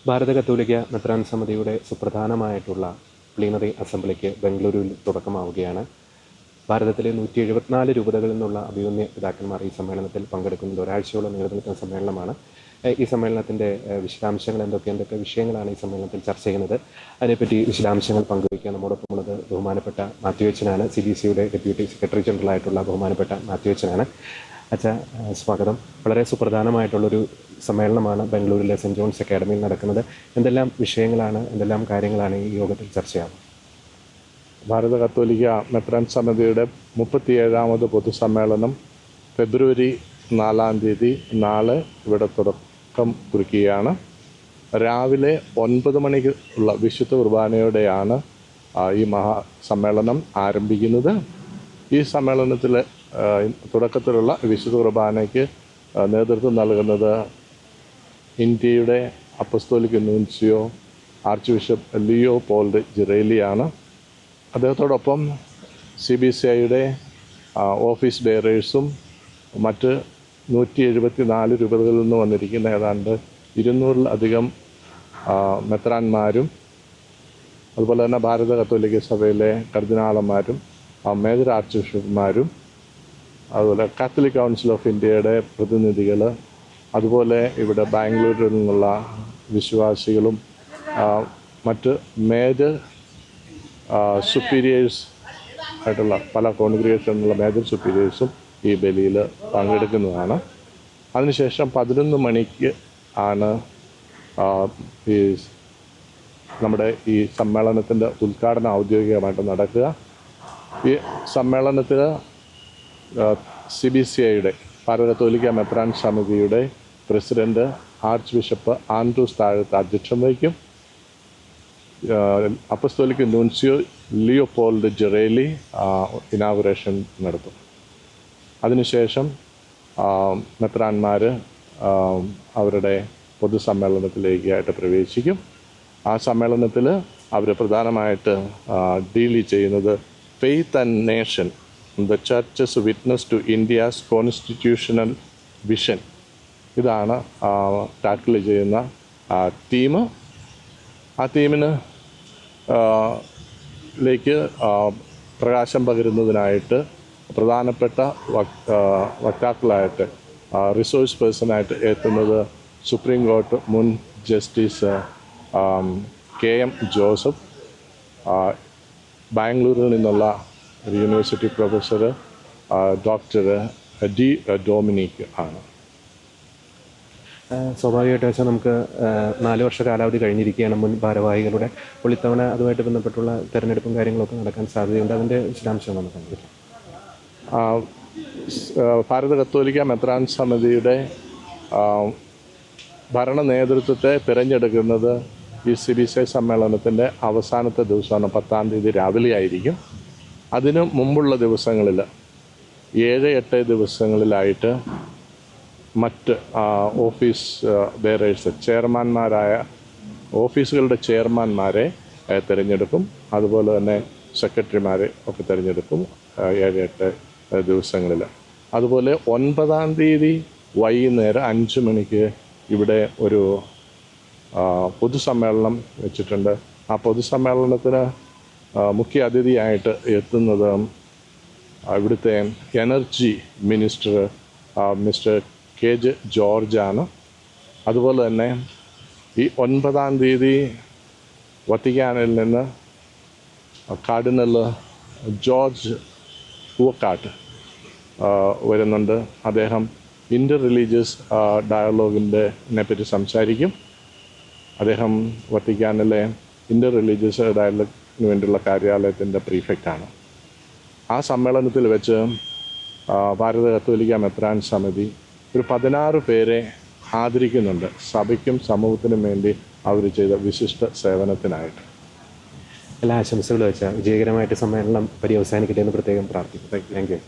ഭാരത കത്തോലിക്ക മെത്രാൻ സമിതിയുടെ സുപ്രധാനമായിട്ടുള്ള പ്ലീനറി അസംബ്ലിക്ക് ബംഗളൂരുവിൽ തുടക്കമാവുകയാണ്. ഭാരതത്തിലെ 174 രൂപതകളിൽ നിന്നുള്ള അഭിമന്യ പിതാക്കന്മാർ ഈ സമ്മേളനത്തിൽ പങ്കെടുക്കുന്നത്. ഒരാഴ്ചയോളം നീണ്ടു നിൽക്കുന്ന സമ്മേളനമാണ്. ഈ സമ്മേളനത്തിൻ്റെ വിശദാംശങ്ങൾ എന്തൊക്കെ വിഷയങ്ങളാണ് ഈ സമ്മേളനത്തിൽ ചർച്ച ചെയ്യുന്നത്, അതിനെപ്പറ്റി വിശദാംശങ്ങൾ പങ്കുവയ്ക്കാൻ നമ്മോടൊപ്പമുള്ളത് ബഹുമാനപ്പെട്ട മാത്യു അച്ഛനാണ്. CBCയുടെ ഡെപ്യൂട്ടി സെക്രട്ടറി ജനറൽ ആയിട്ടുള്ള ബഹുമാനപ്പെട്ട മാത്യു അച്ഛനാണ്. അച്ഛാ, സ്വാഗതം. വളരെ സുപ്രധാനമായിട്ടുള്ളൊരു സമ്മേളനമാണ് ബംഗളൂരിലെ സെൻറ്റ് ജോൺസ് അക്കാഡമിയിൽ നടക്കുന്നത്. എന്തെല്ലാം വിഷയങ്ങളാണ്, എന്തെല്ലാം കാര്യങ്ങളാണ് ഈ യോഗത്തിൽ ചർച്ചയാവുന്നത്? ഭാരത കത്തോലിക്ക മെത്രാൻ സമിതിയുടെ 37ാമത് പൊതുസമ്മേളനം ഫെബ്രുവരി 4-ാം തീയതി നാളെ ഇവിടെ തുടക്കം കുറിക്കുകയാണ്. രാവിലെ 9 മണിക്ക് ഉള്ള വിശുദ്ധ കുർബാനയോടെയാണ് ഈ മഹാസമ്മേളനം ആരംഭിക്കുന്നത്. ഈ സമ്മേളനത്തിൽ തുടക്കത്തിലുള്ള വിശുദ്ധ കുർബാനയ്ക്ക് നേതൃത്വം നൽകുന്നത് ഇന്ത്യയുടെ അപ്പസ്തോലിക് നൂൻസിയോ ആർച്ച് ബിഷപ്പ് ലിയോ പോൾഡ് ജിറേലിയാണ്. അദ്ദേഹത്തോടൊപ്പം CBCIയുടെ ഓഫീസ് ബെയറേഴ്സും മറ്റ് 174 രൂപതകളിൽ നിന്ന് വന്നിരിക്കുന്ന ഏതാണ്ട് 200-ലധികം മെത്രാന്മാരും അതുപോലെ തന്നെ ഭാരത കത്തോലിക്ക സഭയിലെ കർദിനാളന്മാരും മേജർ ആർച്ച് ബിഷപ്പുമാരും അതുപോലെ കാത്തലിക് കൗൺസിൽ ഓഫ് ഇന്ത്യയുടെ പ്രതിനിധികൾ, അതുപോലെ ഇവിടെ ബാംഗ്ലൂരിൽ നിന്നുള്ള വിശ്വാസികളും മറ്റ് മേജർ സുപ്പീരിയേഴ്സ് ആയിട്ടുള്ള പല കോൺഗ്രിഗേഷനിലുള്ള മേജർ സുപ്പീരിയേഴ്സും ഈ ബലിയിൽ പങ്കെടുക്കുന്നതാണ്. അതിനുശേഷം 11 മണിക്ക് ആണ് ഈ നമ്മുടെ ഈ സമ്മേളനത്തിൻ്റെ ഉദ്ഘാടനം ഔദ്യോഗികമായിട്ട് നടക്കുക. ഈ സമ്മേളനത്തിൽ CBCIയുടെ ഭാരത കത്തോലിക്ക മെത്രാൻ സമിതിയുടെ പ്രസിഡന്റ് ആർച്ച് ബിഷപ്പ് ആൻഡ്രൂസ് താഴത്ത് അധ്യക്ഷം വഹിക്കും. അപ്പസ്തോലിക് നൂൻസിയോ ലിയോ പോൾഡ് ജിറേലി ഇനാഗുറേഷൻ നടത്തും. അതിനുശേഷം മെത്രാന്മാർ അവരുടെ പൊതുസമ്മേളനത്തിലേക്കായിട്ട് പ്രവേശിക്കും. ആ സമ്മേളനത്തിൽ അവർ പ്രധാനമായിട്ട് ഡീൽ ചെയ്യുന്നത് faith and nation, the churches witness to India's constitutional vision, ഇതാണ് ടാക്കിൾ ചെയ്യുന്ന തീം. ആ തീമിന് ലേക്ക് പ്രകാശം പകരുന്നതിനായിട്ട് പ്രധാനപ്പെട്ട വക്താക്കളായിട്ട് റിസോഴ്സ് പേഴ്സണായിട്ട് എത്തുന്നത് സുപ്രീം കോടതി മുൻ ജസ്റ്റിസ് KM ജോസഫ്, ബാംഗ്ലൂരിൽ നിന്നുള്ള ഒരു university professor doctor D Dominic ആണ്. സ്വാഭാവികമായിട്ട് വെച്ചാൽ നമുക്ക് 4 വർഷ കാലാവധി കഴിഞ്ഞിരിക്കുകയാണ് മുൻ ഭാരവാഹികളുടെ. അപ്പോൾ ഇത്തവണ അതുമായിട്ട് ബന്ധപ്പെട്ടുള്ള തെരഞ്ഞെടുപ്പും കാര്യങ്ങളൊക്കെ നടക്കാൻ സാധ്യതയുണ്ട്. അതിൻ്റെ വിശദാംശം നമുക്ക് കണ്ടില്ല. ഭാരത കത്തോലിക്ക മെത്രാൻ സമിതിയുടെ ഭരണ നേതൃത്വത്തെ തിരഞ്ഞെടുക്കുന്നത് ഈ CBCI സമ്മേളനത്തിൻ്റെ അവസാനത്തെ ദിവസമാണ്, 10-ാം തീയതി രാവിലെ ആയിരിക്കും. അതിനു മുമ്പുള്ള ദിവസങ്ങളിൽ 7-8 ദിവസങ്ങളിലായിട്ട് മറ്റ് ഓഫീസ് ബെയറേഴ്സ്, ചെയർമാന്മാരായ ഓഫീസുകളുടെ ചെയർമാന്മാരെ തിരഞ്ഞെടുക്കും. അതുപോലെ തന്നെ സെക്രട്ടറിമാരെ ഒക്കെ തിരഞ്ഞെടുക്കും 7-8 ദിവസങ്ങളിൽ. അതുപോലെ 9-ാം തീയതി വൈകുന്നേരം 5 മണിക്ക് ഇവിടെ ഒരു പൊതുസമ്മേളനം വെച്ചിട്ടുണ്ട്. ആ പൊതുസമ്മേളനത്തിന് മുഖ്യ അതിഥിയായിട്ട് എത്തുന്നത് ഇവിടുത്തെ എനർജി മിനിസ്റ്റർ മിസ്റ്റർ KJ ജോർജാണ്. അതുപോലെ തന്നെ ഈ 9-ാം തീയതി വത്തിക്കാനിൽ നിന്ന് കാർഡിനൽ ജോർജ് പൂവക്കാട്ട് വരുന്നുണ്ട്. അദ്ദേഹം ഇൻ്റർ റിലീജിയസ് ഡയലോഗിനെ പറ്റി സംസാരിക്കും. അദ്ദേഹം വത്തിക്കാനിലെ ഇൻ്റർ റിലീജിയസ് ഡയലോഗിന് വേണ്ടിയുള്ള കാര്യാലയത്തിൻ്റെ പ്രീഫെക്റ്റാണ്. ആ സമ്മേളനത്തിൽ വെച്ച് ഭാരത കത്തോലിക്ക മെത്രാൻ സമിതി ഒരു 16 പേരെ ആദരിക്കുന്നുണ്ട്, സഭയ്ക്കും സമൂഹത്തിനും വേണ്ടി അവർ ചെയ്ത വിശിഷ്ട സേവനത്തിനായിട്ട്. എല്ലാ ആശംസകളും വെച്ചാൽ വിജയകരമായിട്ട് സമ്മേളനം പര്യവസാനിക്കട്ടെ എന്ന് പ്രത്യേകം പ്രാർത്ഥിക്കും. Thank you.